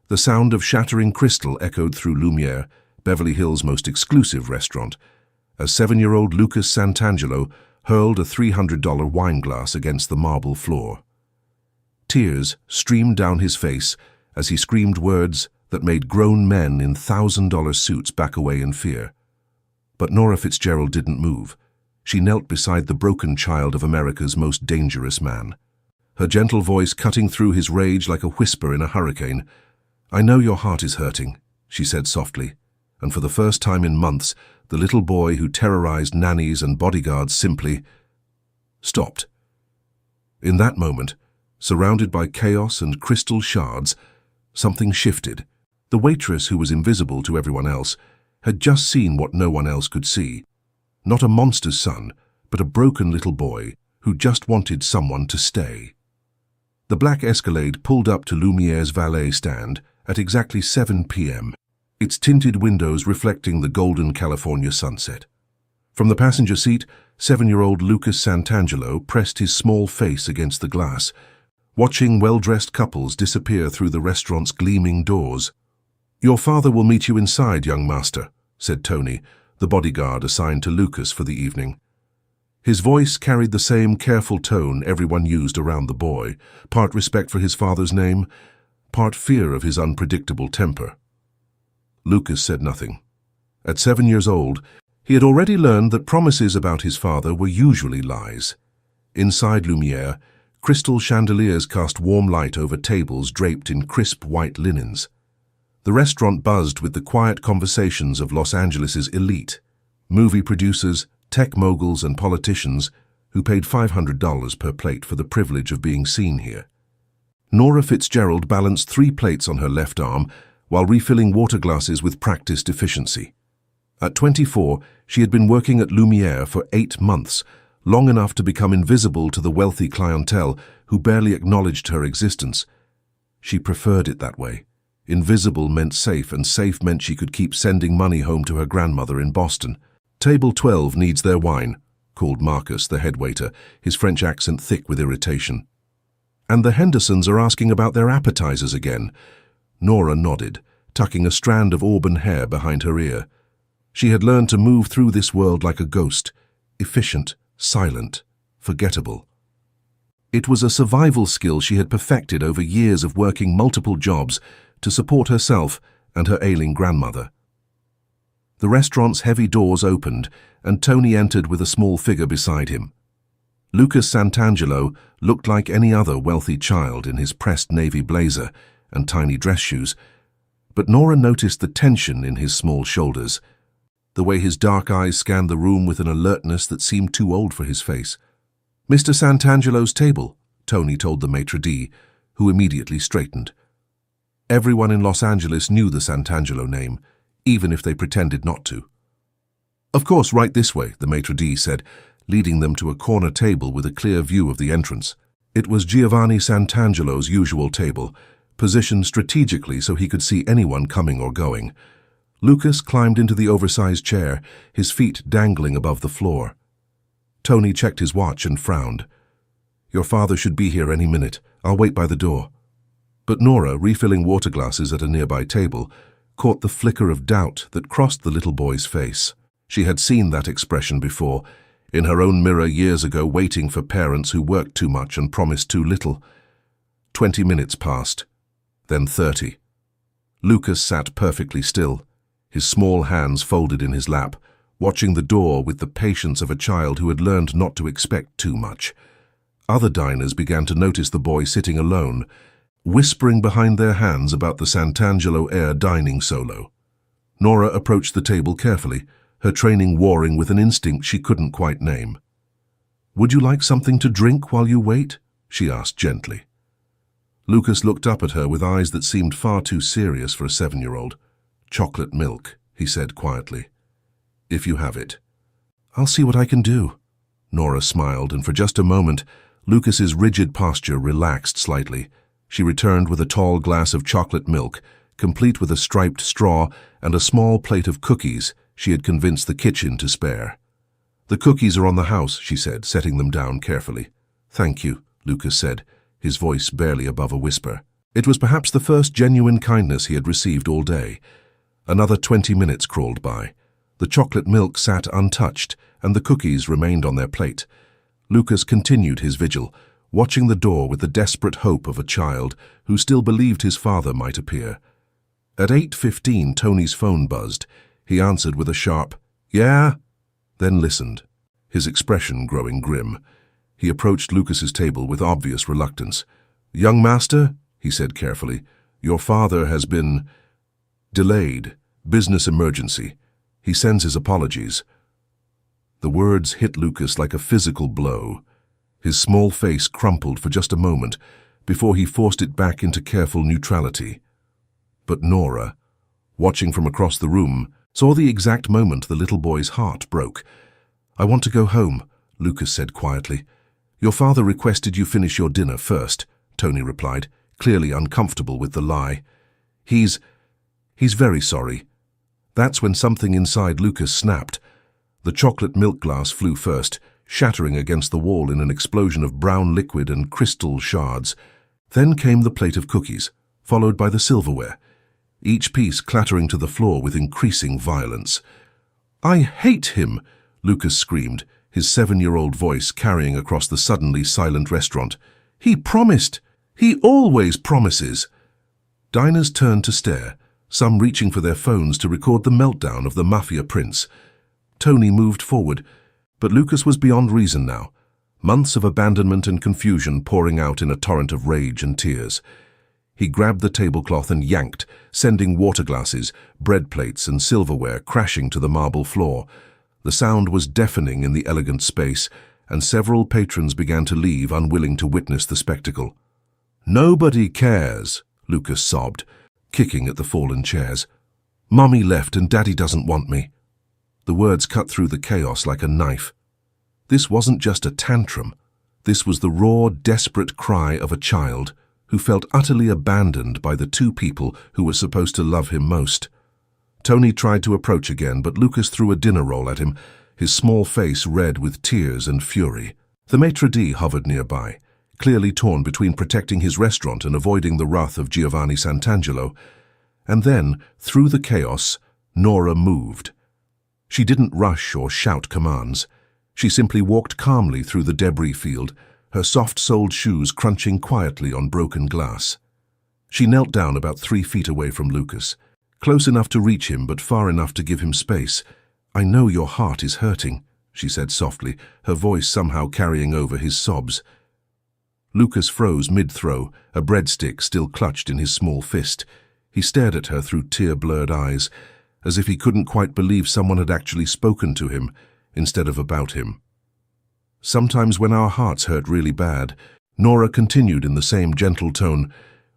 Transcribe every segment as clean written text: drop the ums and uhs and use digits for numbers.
The sound of shattering crystal echoed through Lumiere, Beverly Hills' most exclusive restaurant, as 7-year-old Lucas Santangelo hurled a $300 wine glass against the marble floor. Tears streamed down his face as he screamed words that made grown men in $1,000 suits back away in fear. But Nora Fitzgerald didn't move. She knelt beside the broken child of America's most dangerous man. Her gentle voice cutting through his rage like a whisper in a hurricane. "I know your heart is hurting," she said softly, and for the first time in months, the little boy who terrorized nannies and bodyguards simply stopped. In that moment, surrounded by chaos and crystal shards, something shifted. The waitress, who was invisible to everyone else, had just seen what no one else could see. Not a monster's son, but a broken little boy who just wanted someone to stay. The black Escalade pulled up to Lumiere's valet stand at exactly 7 p.m., its tinted windows reflecting the golden California sunset. From the passenger seat, 7-year-old Lucas Santangelo pressed his small face against the glass, watching well-dressed couples disappear through the restaurant's gleaming doors. "Your father will meet you inside, young master," said Tony, the bodyguard assigned to Lucas for the evening. His voice carried the same careful tone everyone used around the boy, part respect for his father's name, part fear of his unpredictable temper. Lucas said nothing. At 7 years old, he had already learned that promises about his father were usually lies. Inside Lumiere, crystal chandeliers cast warm light over tables draped in crisp white linens. The restaurant buzzed with the quiet conversations of Los Angeles' elite, movie producers, tech moguls and politicians who paid $500 per plate for the privilege of being seen here. Nora Fitzgerald balanced 3 plates on her left arm while refilling water glasses with practiced efficiency. At 24, she had been working at Lumiere for 8 months, long enough to become invisible to the wealthy clientele who barely acknowledged her existence. She preferred it that way. Invisible meant safe, and safe meant she could keep sending money home to her grandmother in Boston. "Table 12 needs their wine," called Marcus, the head waiter, his French accent thick with irritation. "And the Hendersons are asking about their appetizers again." Nora nodded, tucking a strand of auburn hair behind her ear. She had learned to move through this world like a ghost, efficient, silent, forgettable. It was a survival skill she had perfected over years of working multiple jobs to support herself and her ailing grandmother. The restaurant's heavy doors opened, and Tony entered with a small figure beside him. Lucas Santangelo looked like any other wealthy child in his pressed navy blazer and tiny dress shoes, but Nora noticed the tension in his small shoulders, the way his dark eyes scanned the room with an alertness that seemed too old for his face. "Mr. Santangelo's table," Tony told the maitre d', who immediately straightened. Everyone in Los Angeles knew the Santangelo name, even if they pretended not to. "Of course, right this way," the maitre d' said, leading them to a corner table with a clear view of the entrance. It was Giovanni Santangelo's usual table, positioned strategically so he could see anyone coming or going. Lucas climbed into the oversized chair, his feet dangling above the floor. Tony checked his watch and frowned. "Your father should be here any minute. I'll wait by the door." But Nora, refilling water glasses at a nearby table, caught the flicker of doubt that crossed the little boy's face. She had seen that expression before, in her own mirror years ago, waiting for parents who worked too much and promised too little. 20 minutes passed, then 30. Lucas sat perfectly still, his small hands folded in his lap, watching the door with the patience of a child who had learned not to expect too much. Other diners began to notice the boy sitting alone, whispering behind their hands about the Santangelo Air dining solo. Nora approached the table carefully, her training warring with an instinct she couldn't quite name. "Would you like something to drink while you wait?" she asked gently. Lucas looked up at her with eyes that seemed far too serious for a 7-year-old. "Chocolate milk," he said quietly. "If you have it." "I'll see what I can do." Nora smiled, and for just a moment, Lucas's rigid posture relaxed slightly. She returned with a tall glass of chocolate milk, complete with a striped straw and a small plate of cookies she had convinced the kitchen to spare. "The cookies are on the house," she said, setting them down carefully. "Thank you," Lucas said, his voice barely above a whisper. It was perhaps the first genuine kindness he had received all day. Another 20 minutes crawled by. The chocolate milk sat untouched, and the cookies remained on their plate. Lucas continued his vigil, watching the door with the desperate hope of a child who still believed his father might appear. At 8:15, Tony's phone buzzed. He answered with a sharp, "Yeah?" then listened, his expression growing grim. He approached Lucas's table with obvious reluctance. "Young master," he said carefully, "your father has been delayed. Business emergency. He sends his apologies." The words hit Lucas like a physical blow. His small face crumpled for just a moment before he forced it back into careful neutrality. But Nora, watching from across the room, saw the exact moment the little boy's heart broke. "I want to go home," Lucas said quietly. "Your father requested you finish your dinner first," Tony replied, clearly uncomfortable with the lie. He's very sorry." That's when something inside Lucas snapped. The chocolate milk glass flew first, shattering against the wall in an explosion of brown liquid and crystal shards. Then came the plate of cookies, followed by the silverware, each piece clattering to the floor with increasing violence. "I hate him!" Lucas screamed, his 7-year-old voice carrying across the suddenly silent restaurant. "He promised! He always promises!" Diners turned to stare, some reaching for their phones to record the meltdown of the Mafia prince. Tony moved forward, but Lucas was beyond reason now, months of abandonment and confusion pouring out in a torrent of rage and tears. He grabbed the tablecloth and yanked, sending water glasses, bread plates, and silverware crashing to the marble floor. The sound was deafening in the elegant space, and several patrons began to leave, unwilling to witness the spectacle. "Nobody cares," Lucas sobbed, kicking at the fallen chairs. "Mommy left and Daddy doesn't want me." The words cut through the chaos like a knife. This wasn't just a tantrum. This was the raw, desperate cry of a child who felt utterly abandoned by the two people who were supposed to love him most. Tony tried to approach again, but Lucas threw a dinner roll at him, his small face red with tears and fury. The maitre d' hovered nearby, clearly torn between protecting his restaurant and avoiding the wrath of Giovanni Santangelo. And then, through the chaos, Nora moved. She didn't rush or shout commands. She simply walked calmly through the debris field, her soft-soled shoes crunching quietly on broken glass. She knelt down about 3 feet away from Lucas, close enough to reach him but far enough to give him space. "I know your heart is hurting," she said softly, her voice somehow carrying over his sobs. Lucas froze mid-throw, a breadstick still clutched in his small fist. He stared at her through tear-blurred eyes, as if he couldn't quite believe someone had actually spoken to him instead of about him. "Sometimes when our hearts hurt really bad," Nora continued in the same gentle tone,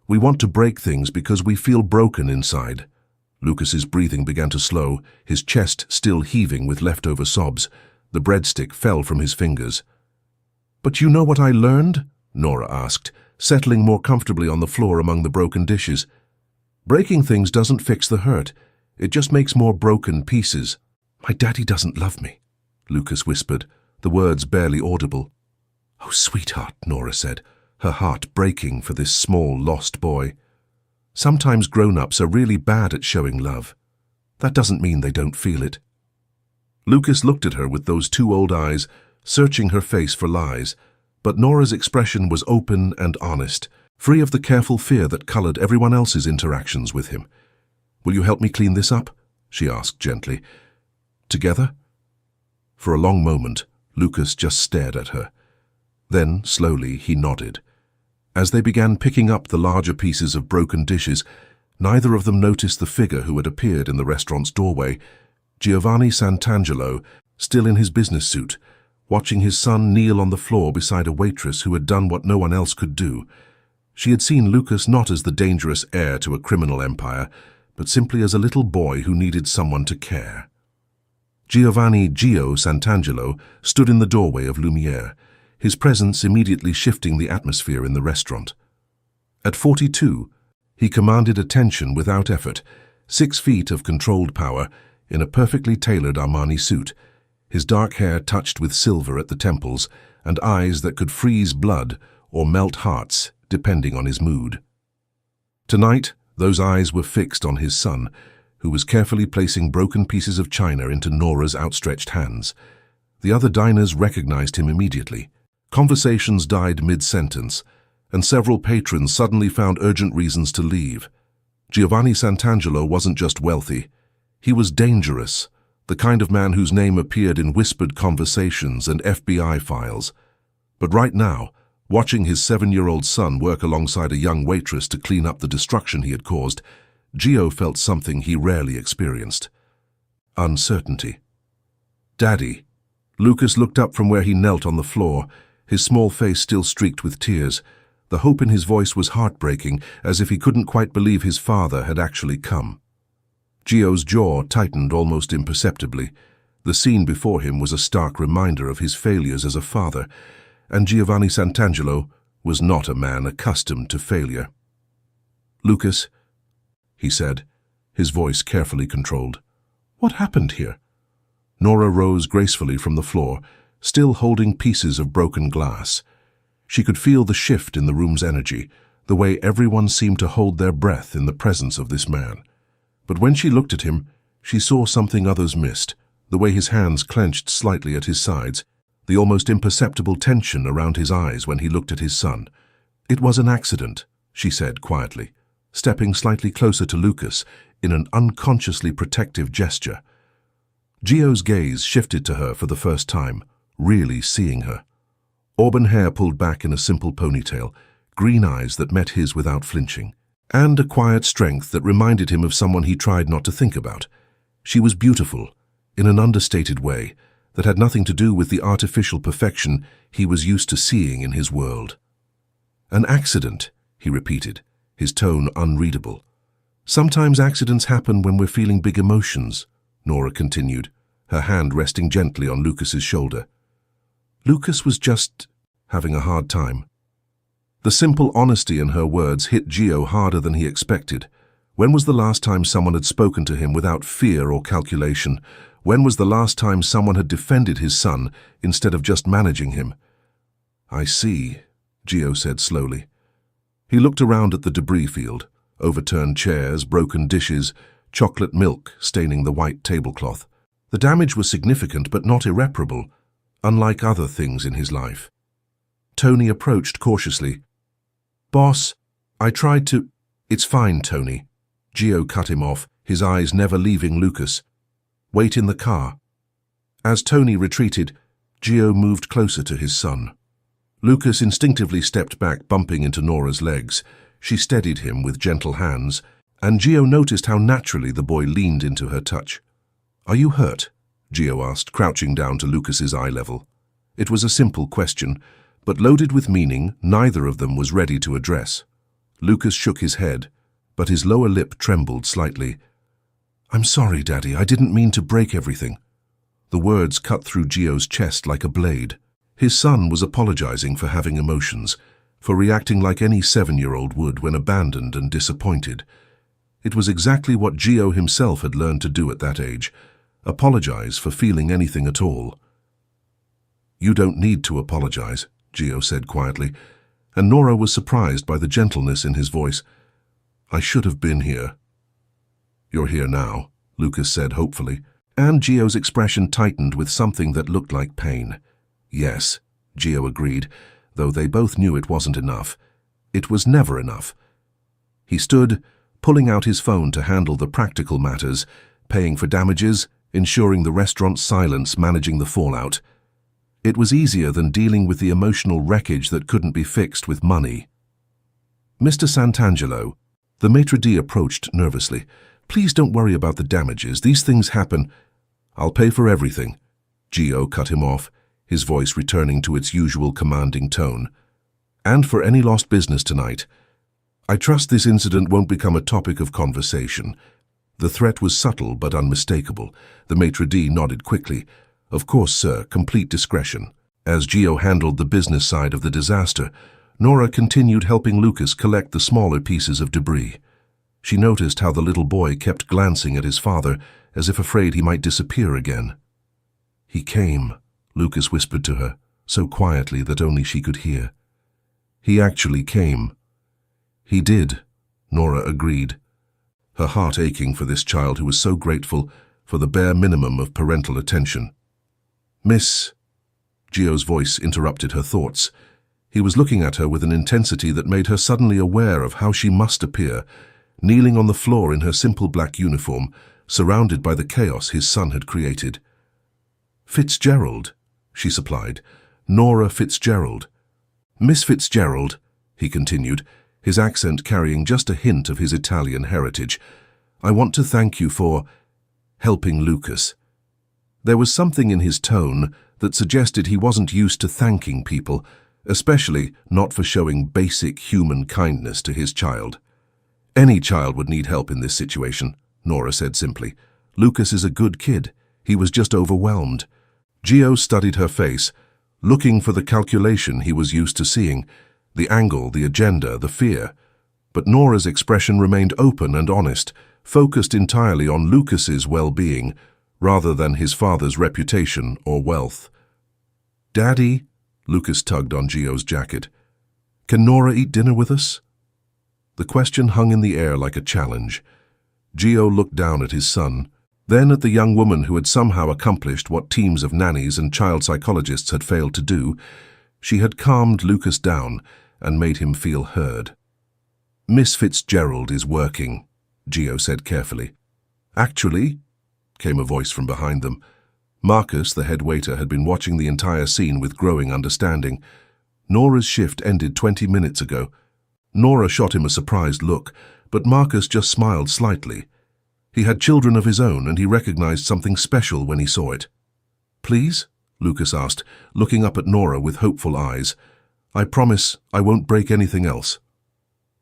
"we want to break things because we feel broken inside." Lucas's breathing began to slow, his chest still heaving with leftover sobs. The breadstick fell from his fingers. "But you know what I learned?" Nora asked, settling more comfortably on the floor among the broken dishes. "Breaking things doesn't fix the hurt. It just makes more broken pieces." "My daddy doesn't love me," Lucas whispered, the words barely audible. "Oh, sweetheart," Nora said, her heart breaking for this small, lost boy. "Sometimes grown-ups are really bad at showing love. That doesn't mean they don't feel it." Lucas looked at her with those two old eyes, searching her face for lies, but Nora's expression was open and honest, free of the careful fear that colored everyone else's interactions with him. "Will you help me clean this up?" she asked gently. "Together?" For a long moment, Lucas just stared at her. Then, slowly, he nodded. As they began picking up the larger pieces of broken dishes, neither of them noticed the figure who had appeared in the restaurant's doorway, Giovanni Santangelo, still in his business suit, watching his son kneel on the floor beside a waitress who had done what no one else could do. She had seen Lucas not as the dangerous heir to a criminal empire, but simply as a little boy who needed someone to care. Giovanni Gio Santangelo stood in the doorway of Lumiere, his presence immediately shifting the atmosphere in the restaurant. At 42, he commanded attention without effort, 6 feet of controlled power, in a perfectly tailored Armani suit, his dark hair touched with silver at the temples, and eyes that could freeze blood or melt hearts, depending on his mood. Tonight, those eyes were fixed on his son, who was carefully placing broken pieces of china into Nora's outstretched hands. The other diners recognized him immediately. Conversations died mid-sentence, and several patrons suddenly found urgent reasons to leave. Giovanni Santangelo wasn't just wealthy. He was dangerous, the kind of man whose name appeared in whispered conversations and FBI files. But right now, watching his 7-year-old son work alongside a young waitress to clean up the destruction he had caused, Gio felt something he rarely experienced: uncertainty. "Daddy." Lucas looked up from where he knelt on the floor, his small face still streaked with tears. The hope in his voice was heartbreaking, as if he couldn't quite believe his father had actually come. Gio's jaw tightened almost imperceptibly. The scene before him was a stark reminder of his failures as a father, and Giovanni Santangelo was not a man accustomed to failure. "Lucas," he said, his voice carefully controlled. "What happened here?" Nora rose gracefully from the floor, still holding pieces of broken glass. She could feel the shift in the room's energy, the way everyone seemed to hold their breath in the presence of this man. But when she looked at him, she saw something others missed: the way his hands clenched slightly at his sides, the almost imperceptible tension around his eyes when he looked at his son. "It was an accident," she said quietly, stepping slightly closer to Lucas in an unconsciously protective gesture. Gio's gaze shifted to her for the first time, really seeing her. Auburn hair pulled back in a simple ponytail, green eyes that met his without flinching, and a quiet strength that reminded him of someone he tried not to think about. She was beautiful, in an understated way, that had nothing to do with the artificial perfection he was used to seeing in his world. "An accident," he repeated, his tone unreadable. "Sometimes accidents happen when we're feeling big emotions," Nora continued, her hand resting gently on Lucas's shoulder. Lucas was just having a hard time. The simple honesty in her words hit Gio harder than he expected. When was the last time someone had spoken to him without fear or calculation? When was the last time someone had defended his son instead of just managing him? "I see," Gio said slowly. He looked around at the debris field: overturned chairs, broken dishes, chocolate milk staining the white tablecloth. The damage was significant but not irreparable, unlike other things in his life. Tony approached cautiously. "Boss, I tried to—" "It's fine, Tony." Gio cut him off, his eyes never leaving Lucas. "Wait in the car." As Tony retreated, Gio moved closer to his son. Lucas instinctively stepped back, bumping into Nora's legs. She steadied him with gentle hands, and Gio noticed how naturally the boy leaned into her touch. "Are you hurt?" Gio asked, crouching down to Lucas's eye level. It was a simple question, but loaded with meaning neither of them was ready to address. Lucas shook his head, but his lower lip trembled slightly. "I'm sorry, Daddy, I didn't mean to break everything." The words cut through Gio's chest like a blade. His son was apologizing for having emotions, for reacting like any 7-year-old would when abandoned and disappointed. It was exactly what Gio himself had learned to do at that age: apologize for feeling anything at all. "You don't need to apologize," Gio said quietly, and Nora was surprised by the gentleness in his voice. "I should have been here." "You're here now," Lucas said hopefully, and Gio's expression tightened with something that looked like pain. "Yes," Gio agreed, though they both knew it wasn't enough. It was never enough. He stood, pulling out his phone to handle the practical matters, paying for damages, ensuring the restaurant's silence, managing the fallout. It was easier than dealing with the emotional wreckage that couldn't be fixed with money. "Mr. Santangelo," the maitre d' approached nervously. "Please don't worry about the damages. These things happen." "I'll pay for everything." Gio cut him off, his voice returning to its usual commanding tone. "And for any lost business tonight. I trust this incident won't become a topic of conversation." The threat was subtle but unmistakable. The maitre d' nodded quickly. "Of course, sir, complete discretion." As Gio handled the business side of the disaster, Nora continued helping Lucas collect the smaller pieces of debris. She noticed how the little boy kept glancing at his father, as if afraid he might disappear again. "He came," Lucas whispered to her, so quietly that only she could hear. "He actually came." "He did," Nora agreed, her heart aching for this child who was so grateful for the bare minimum of parental attention. "Miss..." Gio's voice interrupted her thoughts. He was looking at her with an intensity that made her suddenly aware of how she must appear, kneeling on the floor in her simple black uniform, surrounded by the chaos his son had created. "Fitzgerald," she supplied. "Nora Fitzgerald." "Miss Fitzgerald," he continued, his accent carrying just a hint of his Italian heritage, "I want to thank you for helping Lucas." There was something in his tone that suggested he wasn't used to thanking people, especially not for showing basic human kindness to his child. "Any child would need help in this situation," Nora said simply. "Lucas is a good kid. He was just overwhelmed." Gio studied her face, looking for the calculation he was used to seeing, the angle, the agenda, the fear. But Nora's expression remained open and honest, focused entirely on Lucas's well-being, rather than his father's reputation or wealth. "Daddy," Lucas tugged on Gio's jacket, "can Nora eat dinner with us?" The question hung in the air like a challenge. Gio looked down at his son, then at the young woman who had somehow accomplished what teams of nannies and child psychologists had failed to do. She had calmed Lucas down and made him feel heard. "Miss Fitzgerald is working," Gio said carefully. "Actually," came a voice from behind them. Marcus, the head waiter, had been watching the entire scene with growing understanding. Nora's shift ended 20 minutes ago. Nora shot him a surprised look, but Marcus just smiled slightly. He had children of his own, and he recognized something special when he saw it. "Please?" Lucas asked, looking up at Nora with hopeful eyes. "I promise I won't break anything else."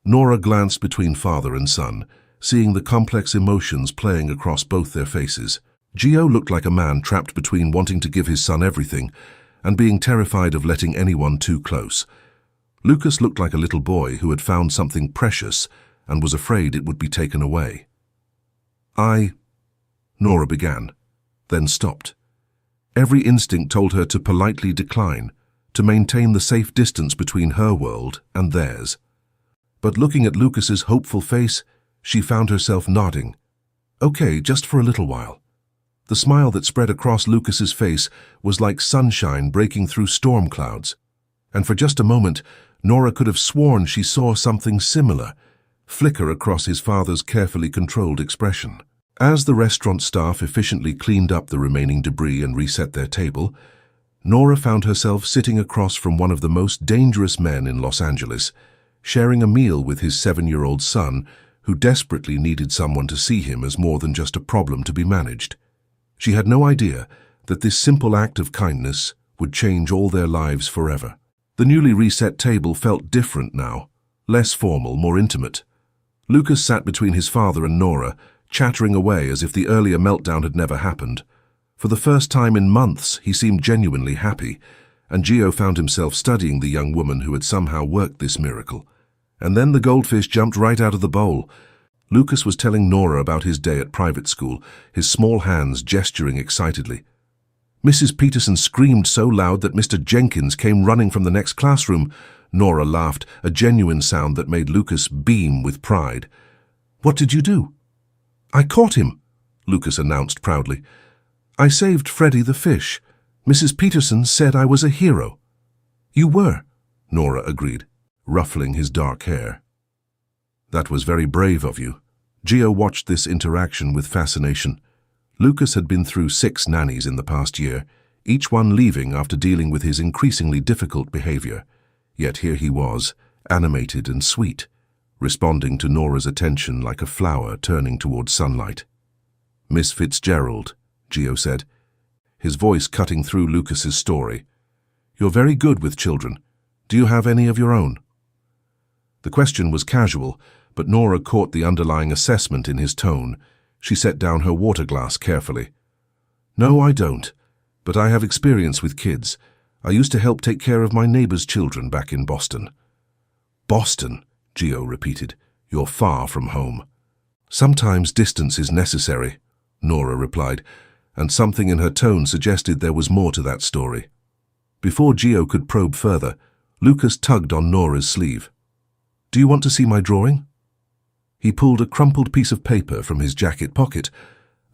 Nora glanced between father and son, seeing the complex emotions playing across both their faces. Gio looked like a man trapped between wanting to give his son everything and being terrified of letting anyone too close. Lucas looked like a little boy who had found something precious and was afraid it would be taken away. Nora began, then stopped. Every instinct told her to politely decline, to maintain the safe distance between her world and theirs. But looking at Lucas's hopeful face, she found herself nodding. "Okay, just for a little while." The smile that spread across Lucas's face was like sunshine breaking through storm clouds. And for just a moment, Nora could have sworn she saw something similar flicker across his father's carefully controlled expression. As the restaurant staff efficiently cleaned up the remaining debris and reset their table, Nora found herself sitting across from one of the most dangerous men in Los Angeles, sharing a meal with his 7-year-old son, who desperately needed someone to see him as more than just a problem to be managed. She had no idea that this simple act of kindness would change all their lives forever. The newly reset table felt different now, less formal, more intimate. Lucas sat between his father and Nora, chattering away as if the earlier meltdown had never happened. For the first time in months, he seemed genuinely happy, and Gio found himself studying the young woman who had somehow worked this miracle. And then the goldfish jumped right out of the bowl. Lucas was telling Nora about his day at private school, his small hands gesturing excitedly. Mrs. Peterson screamed so loud that Mr. Jenkins came running from the next classroom. Nora laughed, a genuine sound that made Lucas beam with pride. "What did you do?" "I caught him," Lucas announced proudly. "I saved Freddie the fish. Mrs. Peterson said I was a hero." "You were," Nora agreed, ruffling his dark hair. "That was very brave of you." Gio watched this interaction with fascination. Lucas had been through 6 nannies in the past year, each one leaving after dealing with his increasingly difficult behavior. Yet here he was, animated and sweet, responding to Nora's attention like a flower turning towards sunlight. "Miss Fitzgerald," Gio said, his voice cutting through Lucas's story. "You're very good with children. Do you have any of your own?" The question was casual, but Nora caught the underlying assessment in his tone. She set down her water glass carefully. "No, I don't, but I have experience with kids. I used to help take care of my neighbor's children back in Boston." "Boston," Gio repeated. "You're far from home." "Sometimes distance is necessary," Nora replied, and something in her tone suggested there was more to that story. Before Gio could probe further, Lucas tugged on Nora's sleeve. "Do you want to see my drawing?" He pulled a crumpled piece of paper from his jacket pocket,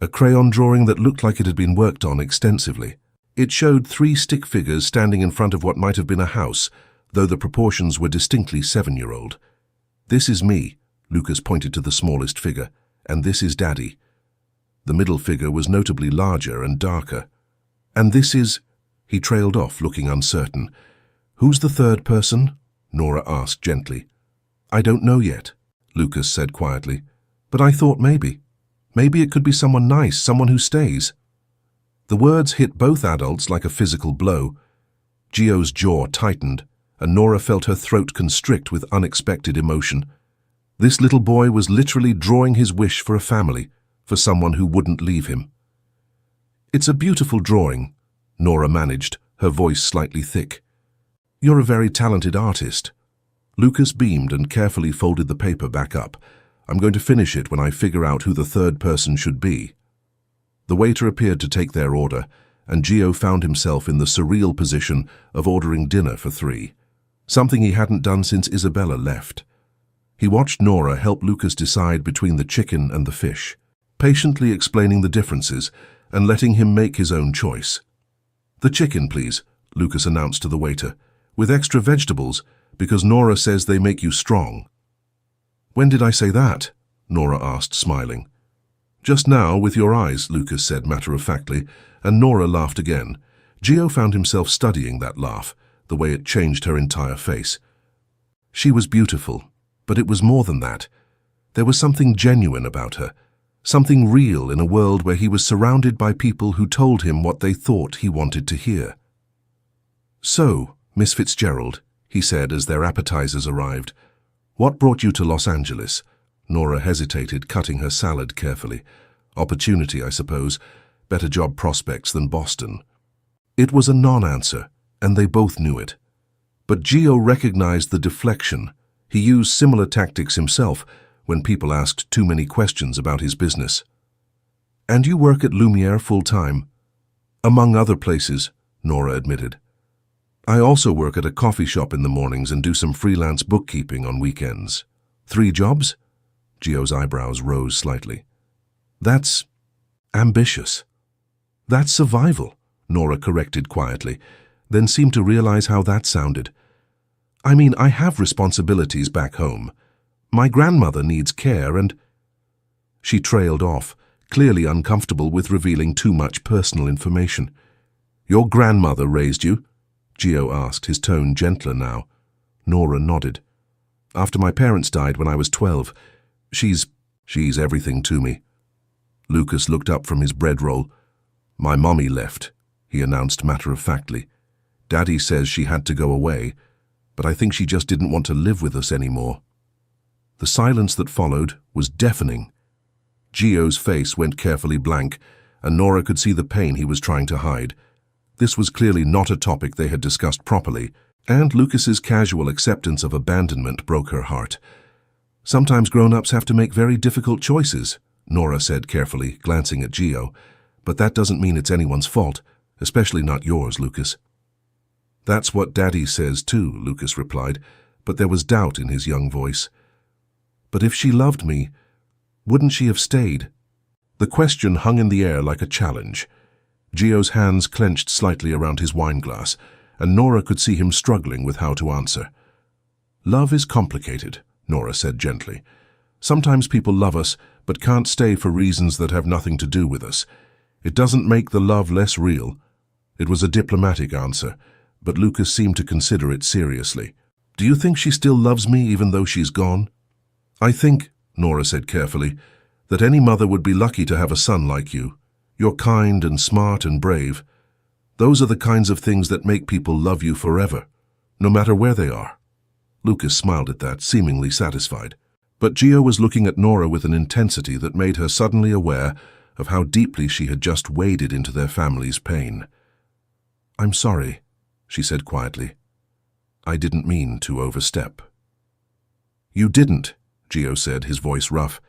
a crayon drawing that looked like it had been worked on extensively. It showed 3 stick figures standing in front of what might have been a house, though the proportions were distinctly 7-year-old. "This is me," Lucas pointed to the smallest figure, "and this is Daddy." The middle figure was notably larger and darker. "And this is—" He trailed off, looking uncertain. "Who's the third person?" Nora asked gently. "I don't know yet," Lucas said quietly. "But I thought maybe. Maybe it could be someone nice, someone who stays." The words hit both adults like a physical blow. Gio's jaw tightened, and Nora felt her throat constrict with unexpected emotion. This little boy was literally drawing his wish for a family, for someone who wouldn't leave him. "It's a beautiful drawing," Nora managed, her voice slightly thick. "You're a very talented artist." Lucas beamed and carefully folded the paper back up. "I'm going to finish it when I figure out who the third person should be." The waiter appeared to take their order, and Gio found himself in the surreal position of ordering dinner for 3, something he hadn't done since Isabella left. He watched Nora help Lucas decide between the chicken and the fish, patiently explaining the differences and letting him make his own choice. "The chicken, please," Lucas announced to the waiter, "with extra vegetables, because Nora says they make you strong." "When did I say that?" Nora asked, smiling. "Just now, with your eyes," Lucas said matter-of-factly, and Nora laughed again. Gio found himself studying that laugh, the way it changed her entire face. She was beautiful, but it was more than that. There was something genuine about her, something real in a world where he was surrounded by people who told him what they thought he wanted to hear. "So, Miss Fitzgerald," he said as their appetizers arrived, "what brought you to Los Angeles?" Nora hesitated, cutting her salad carefully. "Opportunity, I suppose. Better job prospects than Boston." It was a non-answer, and they both knew it. But Gio recognized the deflection. He used similar tactics himself when people asked too many questions about his business. "And you work at Lumiere full-time?" "Among other places," Nora admitted. "I also work at a coffee shop in the mornings and do some freelance bookkeeping on weekends." "3 jobs?" Gio's eyebrows rose slightly. "That's ambitious." "That's survival," Nora corrected quietly, then seemed to realize how that sounded. "I mean, I have responsibilities back home. My grandmother needs care and—" She trailed off, clearly uncomfortable with revealing too much personal information. "Your grandmother raised you?" Gio asked, his tone gentler now. Nora nodded. "After my parents died when I was 12, she's everything to me." Lucas looked up from his bread roll. "My mommy left," he announced matter-of-factly. "Daddy says she had to go away, but I think she just didn't want to live with us anymore." The silence that followed was deafening. Gio's face went carefully blank, and Nora could see the pain he was trying to hide. This was clearly not a topic they had discussed properly, and Lucas's casual acceptance of abandonment broke her heart. "Sometimes grown-ups have to make very difficult choices," Nora said carefully, glancing at Gio. "But that doesn't mean it's anyone's fault, especially not yours, Lucas." "That's what Daddy says too," Lucas replied, but there was doubt in his young voice. "But if she loved me, wouldn't she have stayed?" The question hung in the air like a challenge. Gio's hands clenched slightly around his wineglass, and Nora could see him struggling with how to answer. "Love is complicated," Nora said gently. "Sometimes people love us, but can't stay for reasons that have nothing to do with us. It doesn't make the love less real." It was a diplomatic answer, but Lucas seemed to consider it seriously. "Do you think she still loves me even though she's gone?" "I think," Nora said carefully, "that any mother would be lucky to have a son like you. You're kind and smart and brave. Those are the kinds of things that make people love you forever, no matter where they are." Lucas smiled at that, seemingly satisfied. But Gio was looking at Nora with an intensity that made her suddenly aware of how deeply she had just waded into their family's pain. "I'm sorry," she said quietly. "I didn't mean to overstep." "You didn't," Gio said, his voice rough.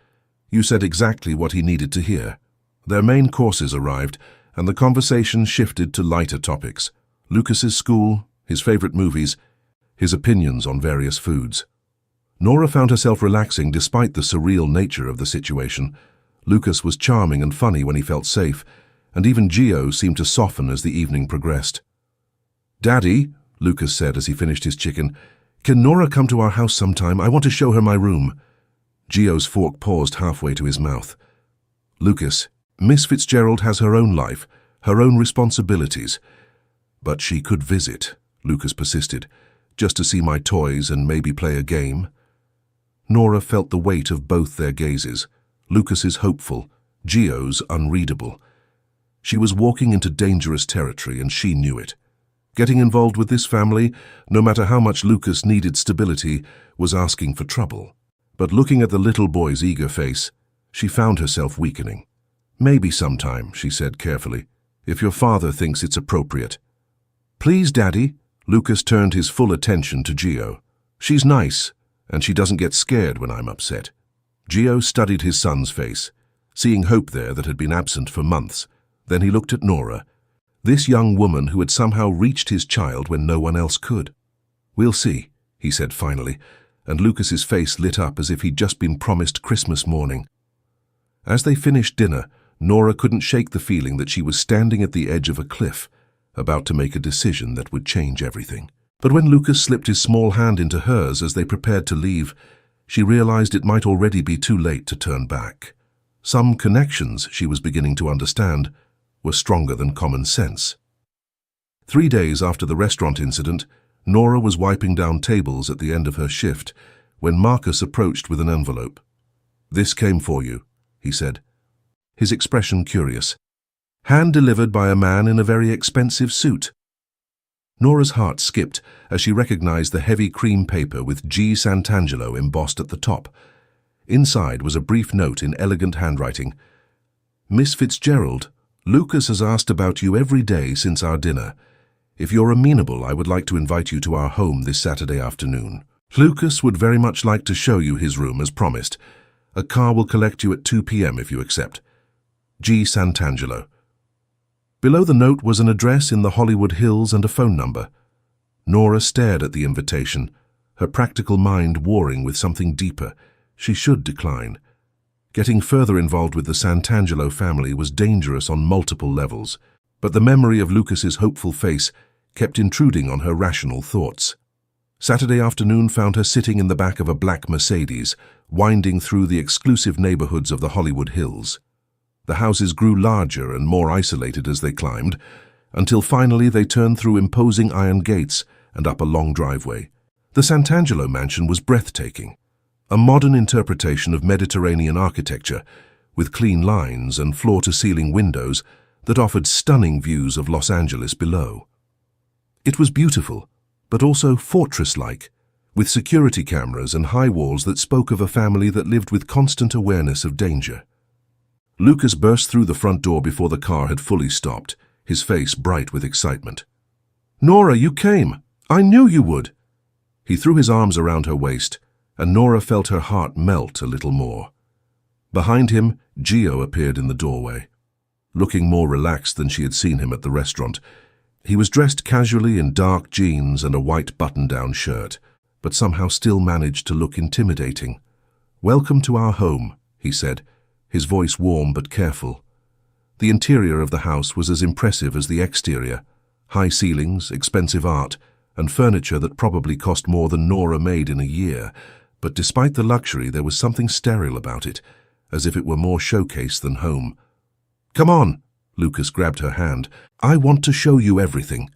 "You said exactly what he needed to hear." Their main courses arrived, and the conversation shifted to lighter topics. Lucas's school, his favorite movies, his opinions on various foods. Nora found herself relaxing despite the surreal nature of the situation. Lucas was charming and funny when he felt safe, and even Gio seemed to soften as the evening progressed. "Daddy," Lucas said as he finished his chicken, "can Nora come to our house sometime? I want to show her my room." Gio's fork paused halfway to his mouth. "Lucas, Miss Fitzgerald has her own life, her own responsibilities. But she could visit," Lucas persisted, "just to see my toys and maybe play a game." Nora felt the weight of both their gazes, Lucas's hopeful, Gio's unreadable. She was walking into dangerous territory, and she knew it. Getting involved with this family, no matter how much Lucas needed stability, was asking for trouble. But looking at the little boy's eager face, she found herself weakening. "Maybe sometime," she said carefully, "if your father thinks it's appropriate." "Please, Daddy." Lucas turned his full attention to Gio. "She's nice, and she doesn't get scared when I'm upset." Gio studied his son's face, seeing hope there that had been absent for months. Then he looked at Nora, this young woman who had somehow reached his child when no one else could. "We'll see," he said finally, and Lucas's face lit up as if he'd just been promised Christmas morning. As they finished dinner, Nora couldn't shake the feeling that she was standing at the edge of a cliff, about to make a decision that would change everything. But when Lucas slipped his small hand into hers as they prepared to leave, she realized it might already be too late to turn back. Some connections, she was beginning to understand, were stronger than common sense. 3 days after the restaurant incident, Nora was wiping down tables at the end of her shift when Marcus approached with an envelope. "This came for you," he said, his expression curious. "Hand-delivered by a man in a very expensive suit." Nora's heart skipped as she recognized the heavy cream paper with G. Santangelo embossed at the top. Inside was a brief note in elegant handwriting. "Miss Fitzgerald, Lucas has asked about you every day since our dinner. If you're amenable, I would like to invite you to our home this Saturday afternoon. Lucas would very much like to show you his room as promised. A car will collect you at 2 p.m. if you accept. G. Santangelo." Below the note was an address in the Hollywood Hills and a phone number. Nora stared at the invitation, her practical mind warring with something deeper. She should decline. Getting further involved with the Santangelo family was dangerous on multiple levels, but the memory of Lucas's hopeful face kept intruding on her rational thoughts. Saturday afternoon found her sitting in the back of a black Mercedes, winding through the exclusive neighborhoods of the Hollywood Hills. The houses grew larger and more isolated as they climbed, until finally they turned through imposing iron gates and up a long driveway. The Santangelo mansion was breathtaking, a modern interpretation of Mediterranean architecture, with clean lines and floor-to-ceiling windows that offered stunning views of Los Angeles below. It was beautiful, but also fortress-like, with security cameras and high walls that spoke of a family that lived with constant awareness of danger. Lucas burst through the front door before the car had fully stopped, his face bright with excitement. "Nora, you came! I knew you would!" He threw his arms around her waist, and Nora felt her heart melt a little more. Behind him, Gio appeared in the doorway, looking more relaxed than she had seen him at the restaurant. He was dressed casually in dark jeans and a white button-down shirt, but somehow still managed to look intimidating. "Welcome to our home," he said, his voice warm but careful. The interior of the house was as impressive as the exterior. High ceilings, expensive art, and furniture that probably cost more than Nora made in a year. But despite the luxury, there was something sterile about it, as if it were more showcase than home. "Come on," Lucas grabbed her hand. "I want to show you everything."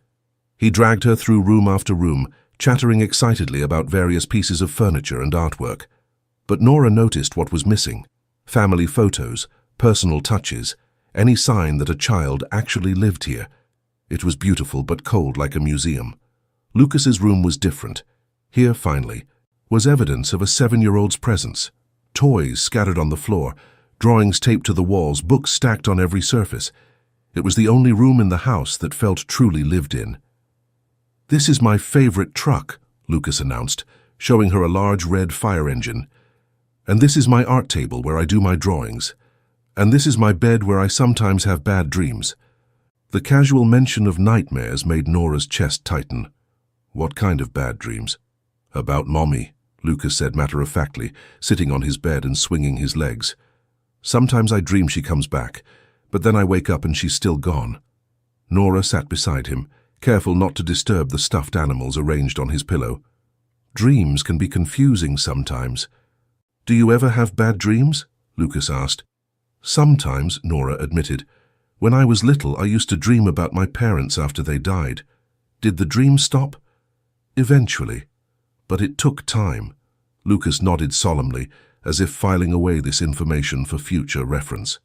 He dragged her through room after room, chattering excitedly about various pieces of furniture and artwork. But Nora noticed what was missing. Family photos, personal touches, any sign that a child actually lived here. It was beautiful but cold like a museum. Lucas's room was different. Here, finally, was evidence of a 7-year-old's presence. Toys scattered on the floor, drawings taped to the walls, books stacked on every surface. It was the only room in the house that felt truly lived in. "This is my favorite truck," Lucas announced, showing her a large red fire engine. "And this is my art table where I do my drawings. And this is my bed where I sometimes have bad dreams." The casual mention of nightmares made Nora's chest tighten. "What kind of bad dreams?" "About Mommy," Lucas said matter-of-factly, sitting on his bed and swinging his legs. Sometimes I dream she comes back, but then I wake up and she's still gone. Nora sat beside him, careful not to disturb the stuffed animals arranged on his pillow. Dreams can be confusing sometimes. Do you ever have bad dreams? Lucas asked. Sometimes, Nora admitted. When I was little, I used to dream about my parents after they died. Did the dream stop? Eventually. But it took time. Lucas nodded solemnly, as if filing away this information for future reference.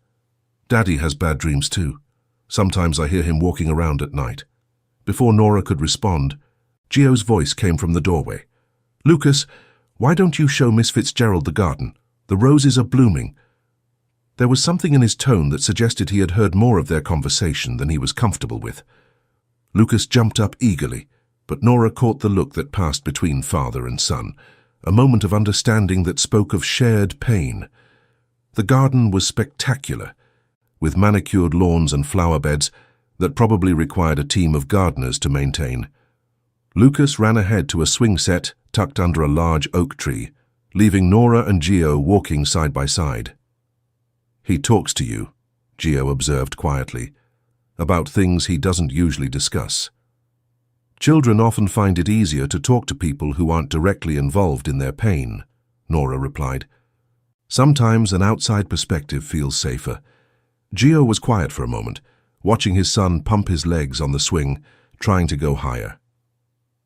Daddy has bad dreams too. Sometimes I hear him walking around at night. Before Nora could respond, Gio's voice came from the doorway. Lucas, why don't you show Miss Fitzgerald the garden? The roses are blooming. There was something in his tone that suggested he had heard more of their conversation than he was comfortable with. Lucas jumped up eagerly, but Nora caught the look that passed between father and son, a moment of understanding that spoke of shared pain. The garden was spectacular, with manicured lawns and flower beds that probably required a team of gardeners to maintain. Lucas ran ahead to a swing set tucked under a large oak tree, leaving Nora and Gio walking side by side. He talks to you, Gio observed quietly, about things he doesn't usually discuss. Children often find it easier to talk to people who aren't directly involved in their pain, Nora replied. Sometimes an outside perspective feels safer. Gio was quiet for a moment, watching his son pump his legs on the swing, trying to go higher.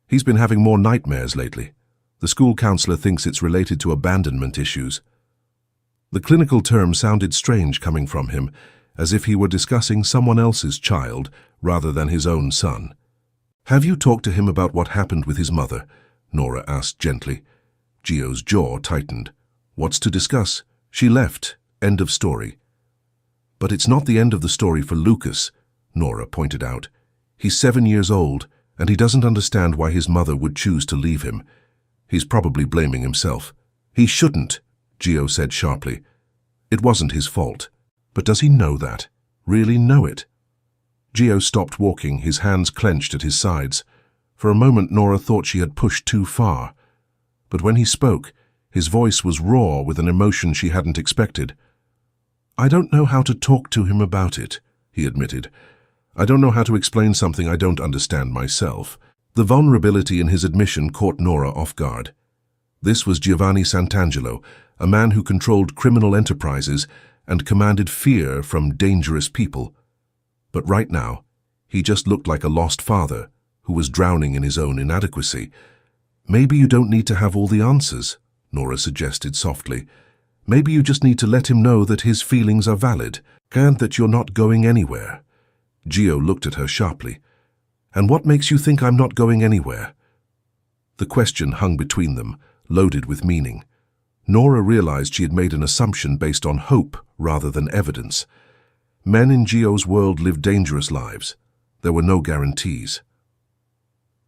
He's been having more nightmares lately. The school counselor thinks it's related to abandonment issues. The clinical term sounded strange coming from him, as if he were discussing someone else's child rather than his own son. Have you talked to him about what happened with his mother? Nora asked gently. Gio's jaw tightened. What's to discuss? She left. End of story. But it's not the end of the story for Lucas, Nora pointed out. He's 7 years old, and he doesn't understand why his mother would choose to leave him. He's probably blaming himself. He shouldn't, Gio said sharply. It wasn't his fault. But does he know that? Really know it? Gio stopped walking, his hands clenched at his sides. For a moment Nora thought she had pushed too far. But when he spoke, his voice was raw with an emotion she hadn't expected. I don't know how to talk to him about it, he admitted. I don't know how to explain something I don't understand myself. The vulnerability in his admission caught Nora off guard. This was Giovanni Santangelo, a man who controlled criminal enterprises and commanded fear from dangerous people. But right now, he just looked like a lost father who was drowning in his own inadequacy. Maybe you don't need to have all the answers, Nora suggested softly. Maybe you just need to let him know that his feelings are valid and that you're not going anywhere. Gio looked at her sharply. And what makes you think I'm not going anywhere? The question hung between them, loaded with meaning. Nora realized she had made an assumption based on hope rather than evidence. Men in Gio's world lived dangerous lives. There were no guarantees.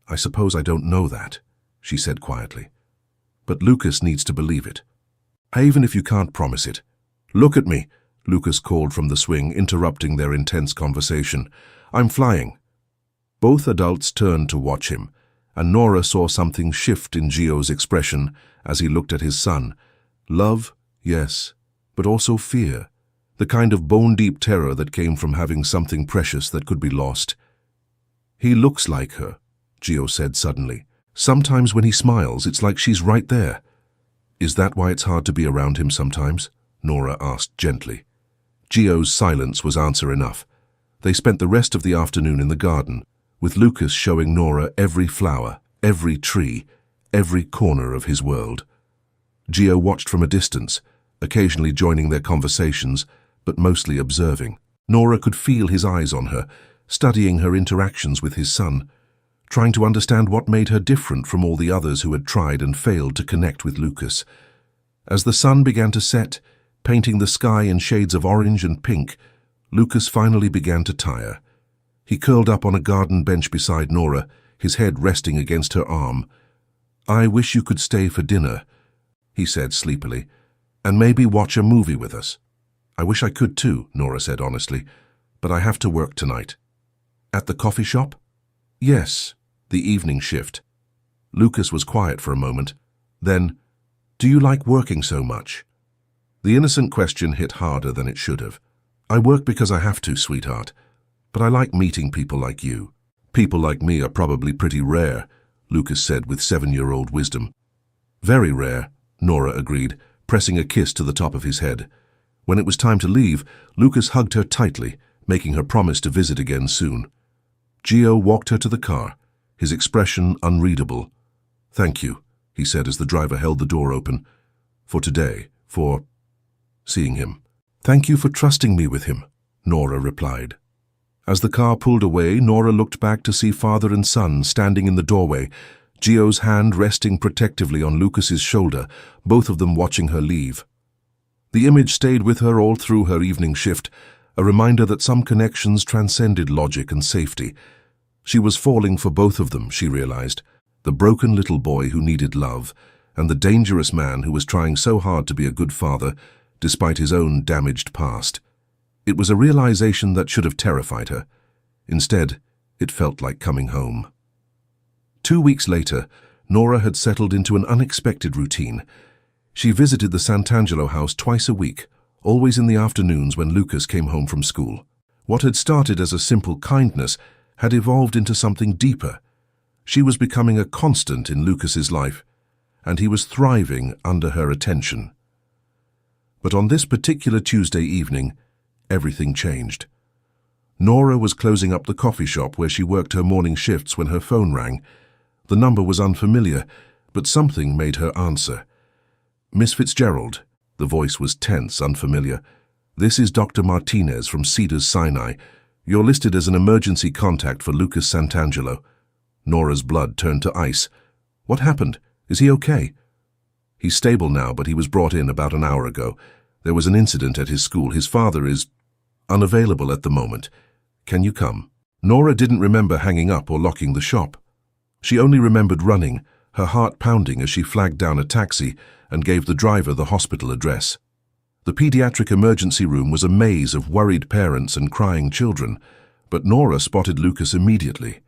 I suppose I don't know that, she said quietly. But Lucas needs to believe it. Even if you can't promise it. Look at me, Lucas called from the swing, interrupting their intense conversation. I'm flying. Both adults turned to watch him, and Nora saw something shift in Gio's expression as he looked at his son. Love, yes, but also fear. The kind of bone-deep terror that came from having something precious that could be lost. He looks like her, Gio said suddenly. Sometimes when he smiles, it's like she's right there. Is that why it's hard to be around him sometimes? Nora asked gently. Gio's silence was answer enough. They spent the rest of the afternoon in the garden, with Lucas showing Nora every flower, every tree, every corner of his world. Gio watched from a distance, occasionally joining their conversations, but mostly observing. Nora could feel his eyes on her, studying her interactions with his son, trying to understand what made her different from all the others who had tried and failed to connect with Lucas. As the sun began to set, painting the sky in shades of orange and pink, Lucas finally began to tire. He curled up on a garden bench beside Nora, his head resting against her arm. I wish you could stay for dinner, he said sleepily, and maybe watch a movie with us. I wish I could too, Nora said honestly, but I have to work tonight. At the coffee shop? Yes, the evening shift. Lucas was quiet for a moment. Then, "Do you like working so much?" The innocent question hit harder than it should have. "I work because I have to, sweetheart. But I like meeting people like you." "People like me are probably pretty rare," Lucas said with 7-year-old wisdom. "Very rare," Nora agreed, pressing a kiss to the top of his head. When it was time to leave, Lucas hugged her tightly, making her promise to visit again soon. Gio walked her to the car, his expression unreadable. "Thank you," he said as the driver held the door open. "For today, for seeing him." "Thank you for trusting me with him," Nora replied. As the car pulled away, Nora looked back to see father and son standing in the doorway, Gio's hand resting protectively on Lucas's shoulder, both of them watching her leave. The image stayed with her all through her evening shift, a reminder that some connections transcended logic and safety. She was falling for both of them, she realized, the broken little boy who needed love, and the dangerous man who was trying so hard to be a good father, despite his own damaged past. It was a realization that should have terrified her. Instead, it felt like coming home. 2 weeks later, Nora had settled into an unexpected routine. She visited the Santangelo house twice a week, always in the afternoons when Lucas came home from school. What had started as a simple kindness had evolved into something deeper. She was becoming a constant in Lucas's life, and he was thriving under her attention. But on this particular Tuesday evening, everything changed. Nora was closing up the coffee shop where she worked her morning shifts when her phone rang. The number was unfamiliar, but something made her answer. "Miss Fitzgerald." The voice was tense, unfamiliar. "This is Dr. Martinez from Cedars-Sinai. You're listed as an emergency contact for Lucas Santangelo." Nora's blood turned to ice. "What happened? Is he okay?" "He's stable now, but he was brought in about an hour ago. There was an incident at his school. His father is unavailable at the moment. Can you come?" Nora didn't remember hanging up or locking the shop. She only remembered running, her heart pounding as she flagged down a taxi and gave the driver the hospital address. The pediatric emergency room was a maze of worried parents and crying children, but Nora spotted Lucas immediately.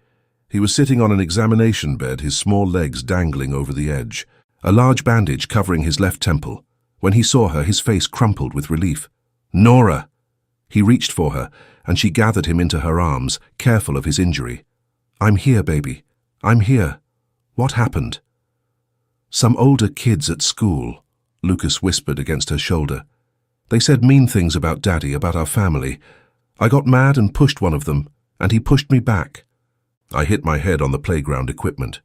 He was sitting on an examination bed, his small legs dangling over the edge, a large bandage covering his left temple. When he saw her, his face crumpled with relief. "Nora!" He reached for her, and she gathered him into her arms, careful of his injury. "I'm here, baby. I'm here. What happened?" "Some older kids at school," Lucas whispered against her shoulder. "They said mean things about Daddy, about our family. I got mad and pushed one of them, and he pushed me back." I hit my head on the playground equipment.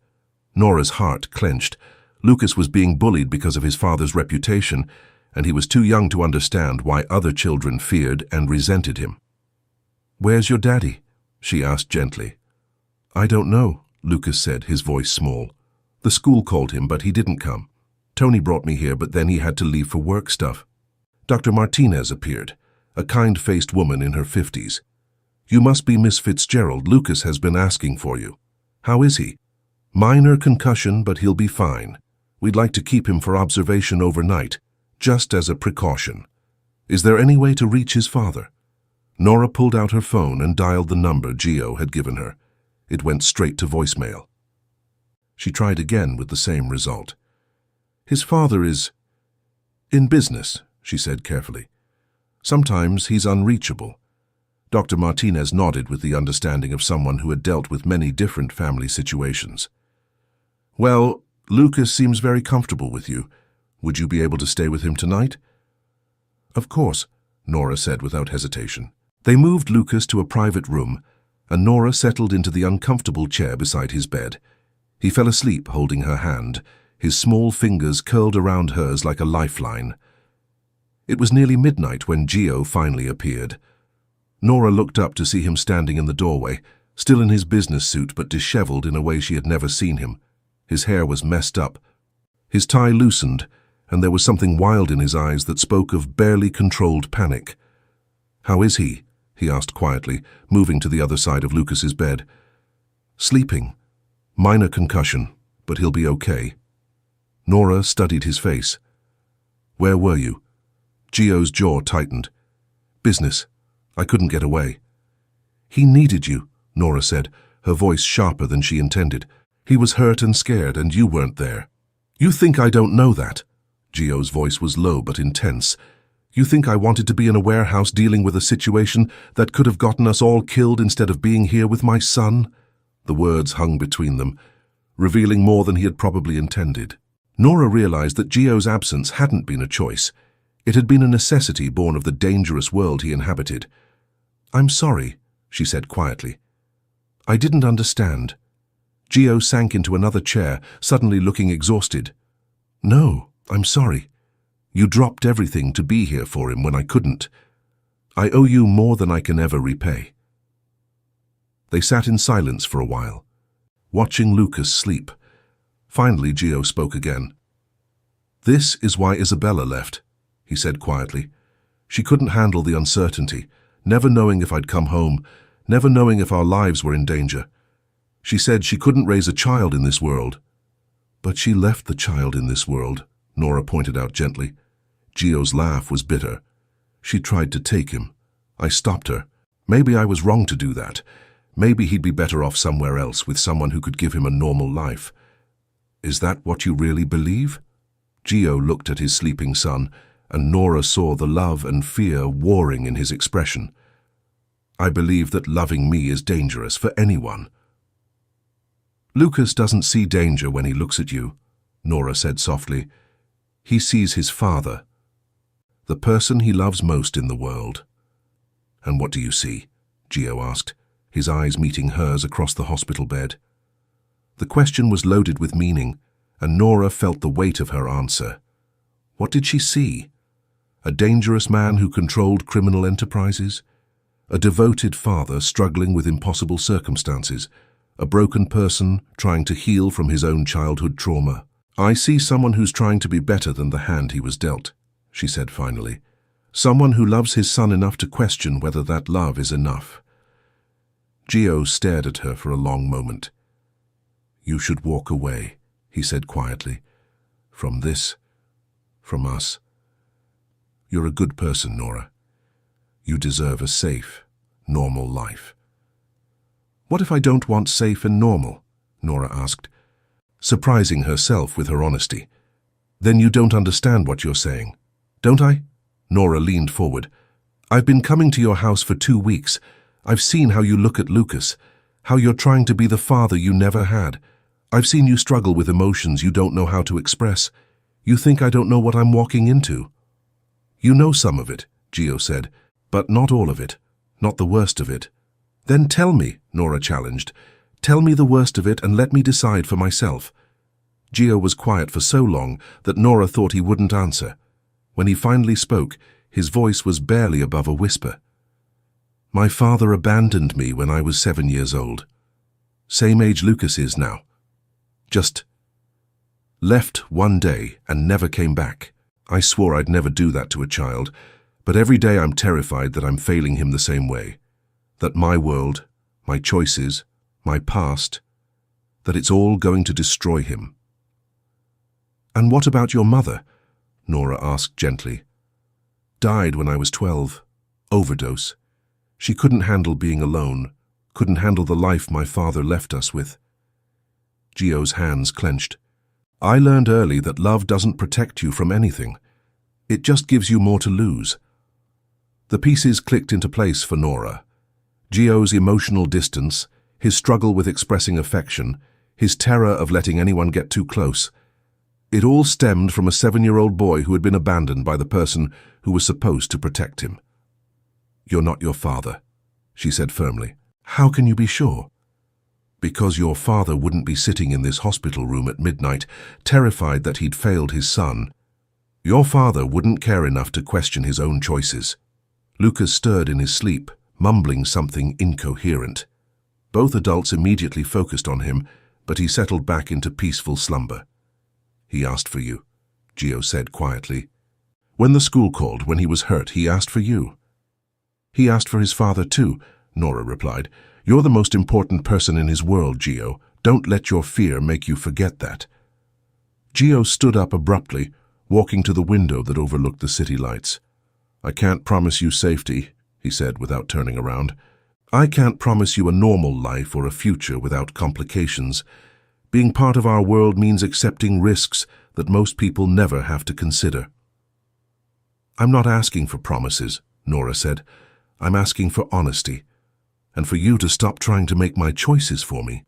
Nora's heart clenched. Lucas was being bullied because of his father's reputation, and he was too young to understand why other children feared and resented him. "Where's your daddy?" she asked gently. "I don't know," Lucas said, his voice small. "The school called him, but he didn't come. Tony brought me here, but then he had to leave for work stuff." Dr. Martinez appeared, a kind-faced woman in her 50s. "You must be Miss Fitzgerald. Lucas has been asking for you. How is he?" "Minor concussion, but he'll be fine. We'd like to keep him for observation overnight, just as a precaution. Is there any way to reach his father?" Nora pulled out her phone and dialed the number Gio had given her. It went straight to voicemail. She tried again with the same result. "His father is in business," she said carefully. "Sometimes he's unreachable." Dr. Martinez nodded with the understanding of someone who had dealt with many different family situations. "Well, Lucas seems very comfortable with you. Would you be able to stay with him tonight?" "Of course," Nora said without hesitation. They moved Lucas to a private room, and Nora settled into the uncomfortable chair beside his bed. He fell asleep holding her hand, his small fingers curled around hers like a lifeline. It was nearly midnight when Gio finally appeared. Nora looked up to see him standing in the doorway, still in his business suit but disheveled in a way she had never seen him. His hair was messed up. His tie loosened, and there was something wild in his eyes that spoke of barely controlled panic. "How is he?" he asked quietly, moving to the other side of Lucas's bed. "Sleeping. Minor concussion, but he'll be okay." Nora studied his face. "Where were you?" Gio's jaw tightened. "Business. I couldn't get away." "He needed you," Nora said, her voice sharper than she intended. "He was hurt and scared, and you weren't there." "You think I don't know that?" Gio's voice was low but intense. You think I wanted to be in a warehouse dealing with a situation that could have gotten us all killed instead of being here with my son? The words hung between them, revealing more than he had probably intended. Nora realized that Gio's absence hadn't been a choice. It had been a necessity born of the dangerous world he inhabited. I'm sorry, she said quietly. I didn't understand. Gio sank into another chair, suddenly looking exhausted. No, I'm sorry. You dropped everything to be here for him when I couldn't. I owe you more than I can ever repay. They sat in silence for a while, watching Lucas sleep. Finally, Gio spoke again. This is why Isabella left, he said quietly. She couldn't handle the uncertainty, never knowing if I'd come home, never knowing if our lives were in danger. She said she couldn't raise a child in this world. But she left the child in this world, Nora pointed out gently. Gio's laugh was bitter. She tried to take him. I stopped her. Maybe I was wrong to do that. Maybe he'd be better off somewhere else with someone who could give him a normal life. Is that what you really believe? Gio looked at his sleeping son, and Nora saw the love and fear warring in his expression. I believe that loving me is dangerous for anyone. Lucas doesn't see danger when he looks at you, Nora said softly. He sees his father, the person he loves most in the world. And what do you see? Gio asked, his eyes meeting hers across the hospital bed. The question was loaded with meaning, and Nora felt the weight of her answer. What did she see? A dangerous man who controlled criminal enterprises? A devoted father struggling with impossible circumstances? A broken person trying to heal from his own childhood trauma? I see someone who's trying to be better than the hand he was dealt, she said finally. Someone who loves his son enough to question whether that love is enough. Gio stared at her for a long moment. You should walk away, he said quietly. From this, from us. You're a good person, Nora. You deserve a safe, normal life. What if I don't want safe and normal? Nora asked, surprising herself with her honesty. Then you don't understand what you're saying, don't I? Nora leaned forward. I've been coming to your house for 2 weeks. I've seen how you look at Lucas, how you're trying to be the father you never had. I've seen you struggle with emotions you don't know how to express. You think I don't know what I'm walking into? You know some of it, Gio said, but not all of it, not the worst of it. Then tell me, Nora challenged. Tell me the worst of it and let me decide for myself. Gio was quiet for so long that Nora thought he wouldn't answer. When he finally spoke, his voice was barely above a whisper. My father abandoned me when I was 7 years old. Same age Lucas is now. Just left one day and never came back. I swore I'd never do that to a child, but every day I'm terrified that I'm failing him the same way. That my world, my choices, my past, that it's all going to destroy him. And what about your mother? Nora asked gently. Died when I was 12. Overdose. She couldn't handle being alone, couldn't handle the life my father left us with. Gio's hands clenched. I learned early that love doesn't protect you from anything. It just gives you more to lose. The pieces clicked into place for Nora. Gio's emotional distance, his struggle with expressing affection, his terror of letting anyone get too close. It all stemmed from a 7-year-old boy who had been abandoned by the person who was supposed to protect him. You're not your father, she said firmly. How can you be sure? Because your father wouldn't be sitting in this hospital room at midnight, terrified that he'd failed his son. Your father wouldn't care enough to question his own choices. Lucas stirred in his sleep, mumbling something incoherent. Both adults immediately focused on him, but he settled back into peaceful slumber. He asked for you, Gio said quietly. When the school called, when he was hurt, he asked for you. He asked for his father too, Nora replied. You're the most important person in his world, Gio. Don't let your fear make you forget that. Gio stood up abruptly, walking to the window that overlooked the city lights. I can't promise you safety, he said without turning around. I can't promise you a normal life or a future without complications. Being part of our world means accepting risks that most people never have to consider. "I'm not asking for promises," Nora said. "I'm asking for honesty, and for you to stop trying to make my choices for me."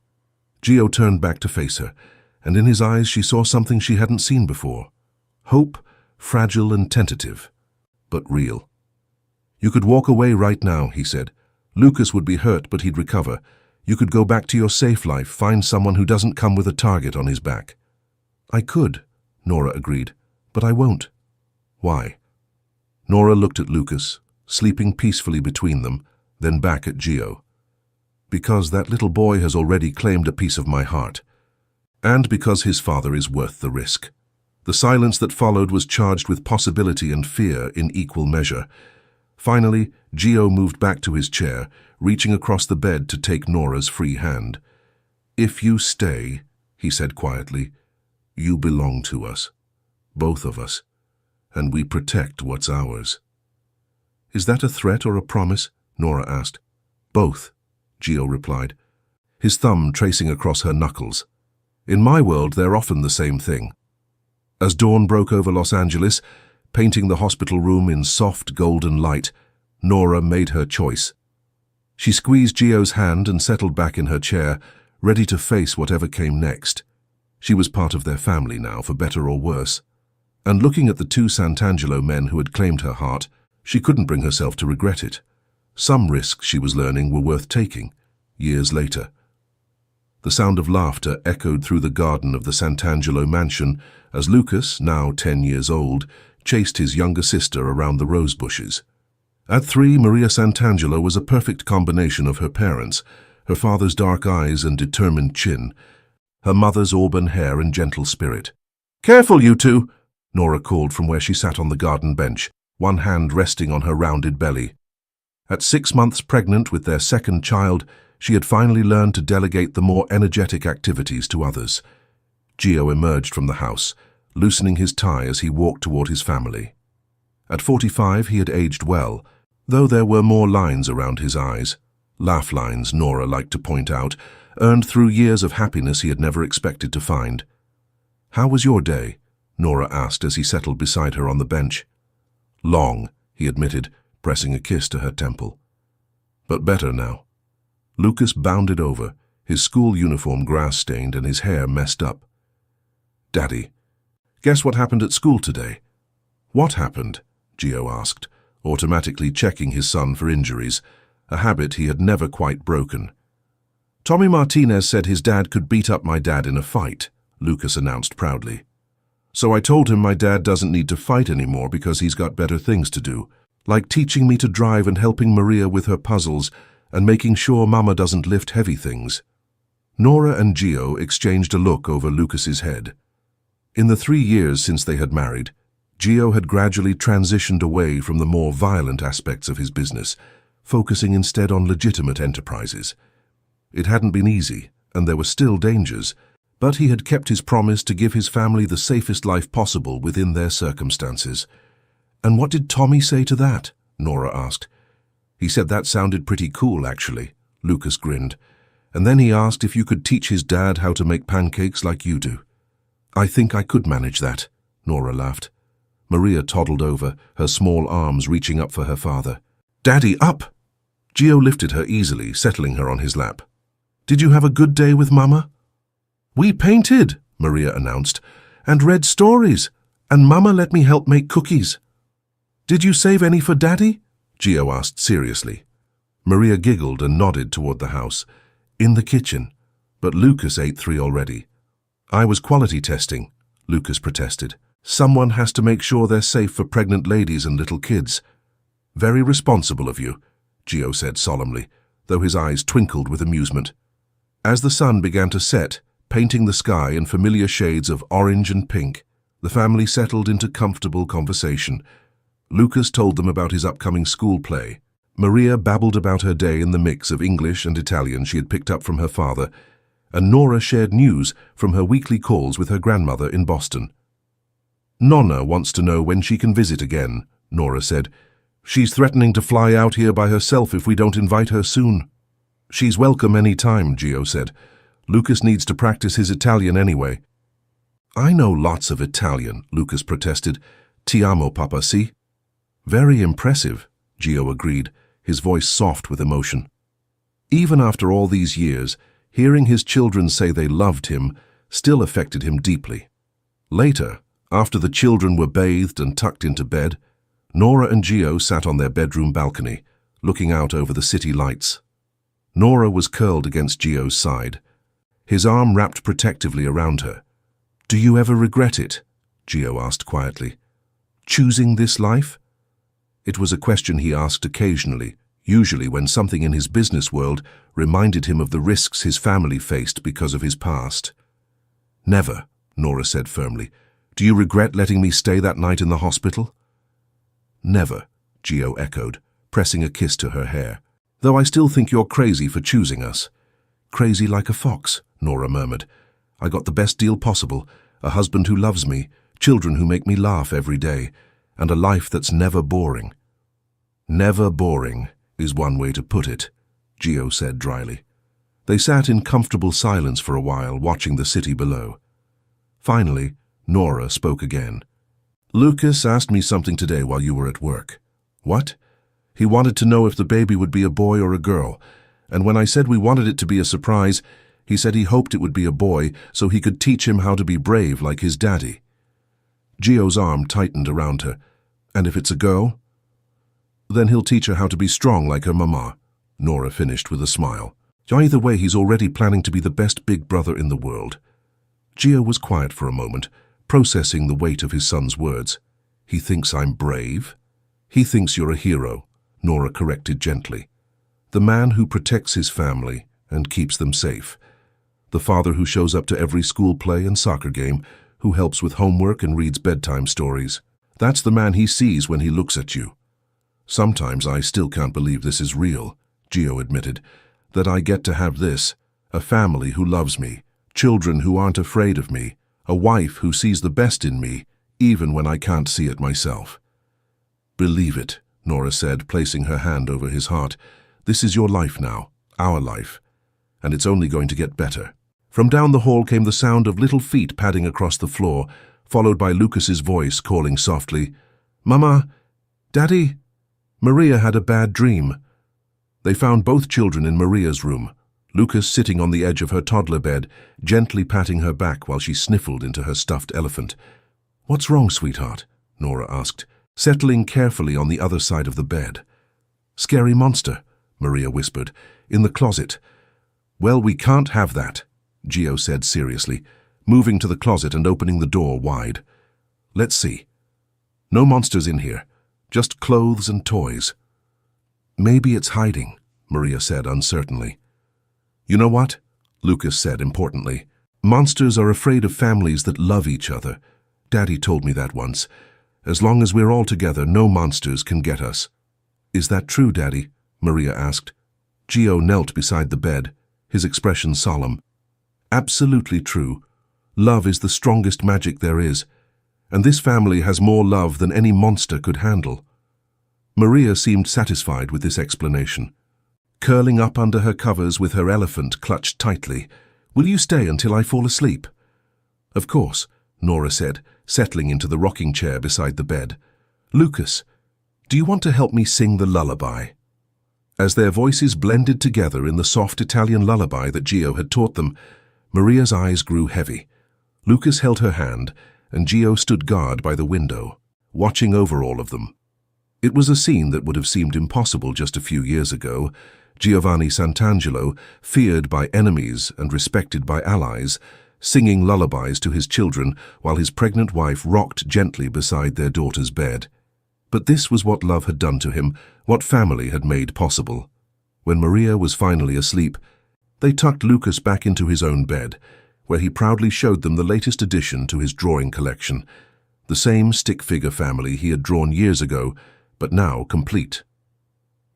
Gio turned back to face her, and in his eyes she saw something she hadn't seen before. Hope, fragile and tentative, but real. "You could walk away right now," he said. "Lucas would be hurt, but he'd recover. You could go back to your safe life, find someone who doesn't come with a target on his back." "I could," Nora agreed, "but I won't." "Why?" Nora looked at Lucas, sleeping peacefully between them, then back at Gio. "Because that little boy has already claimed a piece of my heart. And because his father is worth the risk." The silence that followed was charged with possibility and fear in equal measure. Finally, Gio moved back to his chair, reaching across the bed to take Nora's free hand. "If you stay," he said quietly, "you belong to us, both of us, and we protect what's ours." "Is that a threat or a promise?" Nora asked. "Both," Gio replied, his thumb tracing across her knuckles. "In my world, they're often the same thing." As dawn broke over Los Angeles, painting the hospital room in soft golden light, Nora made her choice. She squeezed Gio's hand and settled back in her chair, ready to face whatever came next. She was part of their family now, for better or worse. And looking at the two Santangelo men who had claimed her heart, she couldn't bring herself to regret it. Some risks, she was learning, were worth taking, years later. The sound of laughter echoed through the garden of the Santangelo mansion as Lucas, now 10 years old, chased his younger sister around the rose bushes. At 3, Maria Santangelo was a perfect combination of her parents, her father's dark eyes and determined chin, her mother's auburn hair and gentle spirit. "Careful, you two!" Nora called from where she sat on the garden bench, one hand resting on her rounded belly. At 6 months pregnant with their second child, she had finally learned to delegate the more energetic activities to others. Gio emerged from the house, loosening his tie as he walked toward his family. At 45, he had aged well, though there were more lines around his eyes. Laugh lines, Nora liked to point out, earned through years of happiness he had never expected to find. "How was your day?" Nora asked as he settled beside her on the bench. "Long," he admitted, pressing a kiss to her temple. "But better now." Lucas bounded over, his school uniform grass-stained and his hair messed up. "Daddy, guess what happened at school today?" "What happened?" Gio asked, automatically checking his son for injuries, a habit he had never quite broken. "Tommy Martinez said his dad could beat up my dad in a fight," Lucas announced proudly. "So I told him my dad doesn't need to fight anymore because he's got better things to do, like teaching me to drive and helping Maria with her puzzles and making sure Mama doesn't lift heavy things." Nora and Gio exchanged a look over Lucas's head. In the 3 years since they had married, Gio had gradually transitioned away from the more violent aspects of his business, focusing instead on legitimate enterprises. It hadn't been easy, and there were still dangers, but he had kept his promise to give his family the safest life possible within their circumstances. "And what did Tommy say to that?" Nora asked. "He said that sounded pretty cool, actually," Lucas grinned. "And then he asked if you could teach his dad how to make pancakes like you do." "I think I could manage that," Nora laughed. Maria toddled over, her small arms reaching up for her father. "Daddy, up!" Gio lifted her easily, settling her on his lap. "Did you have a good day with Mama?" "We painted," Maria announced, "and read stories, and Mama let me help make cookies." "Did you save any for Daddy?" Gio asked seriously. Maria giggled and nodded toward the house. "In the kitchen, but Lucas ate 3 already." "I was quality testing," Lucas protested. "Someone has to make sure they're safe for pregnant ladies and little kids." "Very responsible of you," Gio said solemnly, though his eyes twinkled with amusement. As the sun began to set, painting the sky in familiar shades of orange and pink, the family settled into comfortable conversation. Lucas told them about his upcoming school play. Maria babbled about her day in the mix of English and Italian she had picked up from her father, and Nora shared news from her weekly calls with her grandmother in Boston. "Nonna wants to know when she can visit again," Nora said. "She's threatening to fly out here by herself if we don't invite her soon." "She's welcome any time," Gio said. "Lucas needs to practice his Italian anyway." I know lots of Italian, Lucas protested. Ti amo, papa, si? Very impressive, Gio agreed, his voice soft with emotion. Even after all these years, hearing his children say they loved him still affected him deeply. Later, after the children were bathed and tucked into bed, Nora and Gio sat on their bedroom balcony, looking out over the city lights. Nora was curled against Gio's side, his arm wrapped protectively around her. "Do you ever regret it?" Gio asked quietly. "Choosing this life?" It was a question he asked occasionally, usually when something in his business world reminded him of the risks his family faced because of his past. "Never," Nora said firmly. "Do you regret letting me stay that night in the hospital?" "Never," Gio echoed, pressing a kiss to her hair. "Though I still think you're crazy for choosing us." "Crazy like a fox," Nora murmured. "I got the best deal possible, a husband who loves me, children who make me laugh every day, and a life that's never boring." "Never boring is one way to put it," Gio said dryly. They sat in comfortable silence for a while, watching the city below. Finally, Nora spoke again. "Lucas asked me something today while you were at work." "What?" "He wanted to know if the baby would be a boy or a girl, and when I said we wanted it to be a surprise, he said he hoped it would be a boy so he could teach him how to be brave like his daddy." Gio's arm tightened around her. "And if it's a girl?" "Then he'll teach her how to be strong like her mama," Nora finished with a smile. "Either way, he's already planning to be the best big brother in the world." Gio was quiet for a moment, processing the weight of his son's words. "He thinks I'm brave?" "He thinks you're a hero," Nora corrected gently. "The man who protects his family and keeps them safe. The father who shows up to every school play and soccer game, who helps with homework and reads bedtime stories. That's the man he sees when he looks at you." "Sometimes I still can't believe this is real," Gio admitted, "that I get to have this, a family who loves me, children who aren't afraid of me, a wife who sees the best in me, even when I can't see it myself." "Believe it," Nora said, placing her hand over his heart. "This is your life now, our life, and it's only going to get better." From down the hall came the sound of little feet padding across the floor, followed by Lucas's voice calling softly, "Mama, Daddy?" Maria had a bad dream. They found both children in Maria's room, Lucas sitting on the edge of her toddler bed, gently patting her back while she sniffled into her stuffed elephant. "What's wrong, sweetheart?" Nora asked, settling carefully on the other side of the bed. "Scary monster," Maria whispered, "in the closet." "Well, we can't have that," Gio said seriously, moving to the closet and opening the door wide. "Let's see. No monsters in here, just clothes and toys." "Maybe it's hiding," Maria said uncertainly. "You know what?" Lucas said importantly. "Monsters are afraid of families that love each other. Daddy told me that once. As long as we're all together, no monsters can get us." "Is that true, Daddy?" Maria asked. Gio knelt beside the bed, his expression solemn. "Absolutely true. Love is the strongest magic there is, and this family has more love than any monster could handle." Maria seemed satisfied with this explanation. Curling up under her covers with her elephant clutched tightly, "Will you stay until I fall asleep?" "Of course," Nora said, settling into the rocking chair beside the bed. "Lucas, do you want to help me sing the lullaby?" As their voices blended together in the soft Italian lullaby that Gio had taught them, Maria's eyes grew heavy. Lucas held her hand, and Gio stood guard by the window, watching over all of them. It was a scene that would have seemed impossible just a few years ago. Giovanni Santangelo, feared by enemies and respected by allies, singing lullabies to his children while his pregnant wife rocked gently beside their daughter's bed. But this was what love had done to him, what family had made possible. When Maria was finally asleep, they tucked Lucas back into his own bed, where he proudly showed them the latest addition to his drawing collection, the same stick figure family he had drawn years ago, but now complete.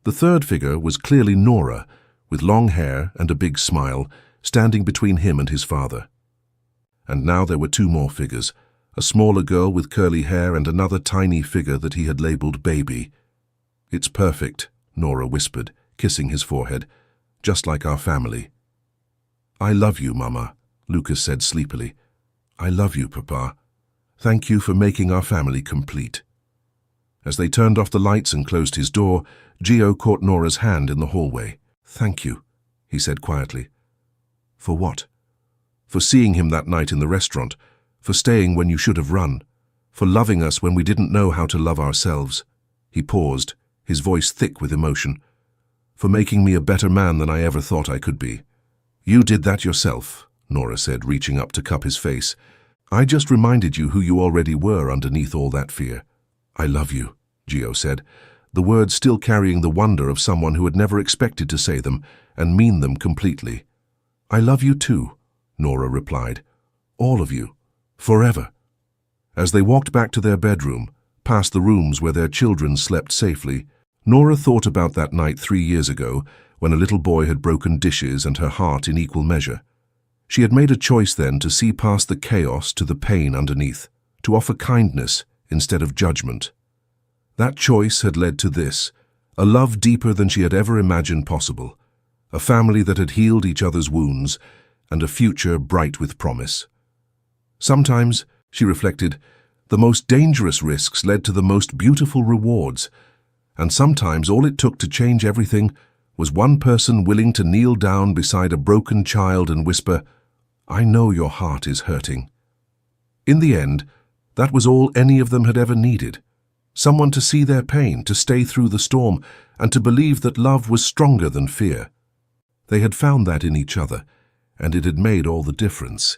The third figure was clearly Nora, with long hair and a big smile, standing between him and his father. And now there were two more figures, a smaller girl with curly hair and another tiny figure that he had labeled Baby. "It's perfect," Nora whispered, kissing his forehead, "just like our family." "I love you, Mama," Lucas said sleepily. I love you, Papa. Thank you for making our family complete." As they turned off the lights and closed his door, Gio caught Nora's hand in the hallway. "Thank you," he said quietly. "For what?" "For seeing him that night in the restaurant, for staying when you should have run, for loving us when we didn't know how to love ourselves." He paused, his voice thick with emotion. "For making me a better man than I ever thought I could be." "You did that yourself," Nora said, reaching up to cup his face. "I just reminded you who you already were underneath all that fear." "I love you," Gio said, the words still carrying the wonder of someone who had never expected to say them and mean them completely. "I love you too," Nora replied. "All of you. Forever." As they walked back to their bedroom, past the rooms where their children slept safely, Nora thought about that night 3 years ago when a little boy had broken dishes and her heart in equal measure. She had made a choice then to see past the chaos to the pain underneath, to offer kindness instead of judgment. That choice had led to this, a love deeper than she had ever imagined possible, a family that had healed each other's wounds, and a future bright with promise. Sometimes, she reflected, the most dangerous risks led to the most beautiful rewards, and sometimes all it took to change everything was one person willing to kneel down beside a broken child and whisper, "I know your heart is hurting." In the end, that was all any of them had ever needed. Someone to see their pain, to stay through the storm, and to believe that love was stronger than fear. They had found that in each other, and it had made all the difference.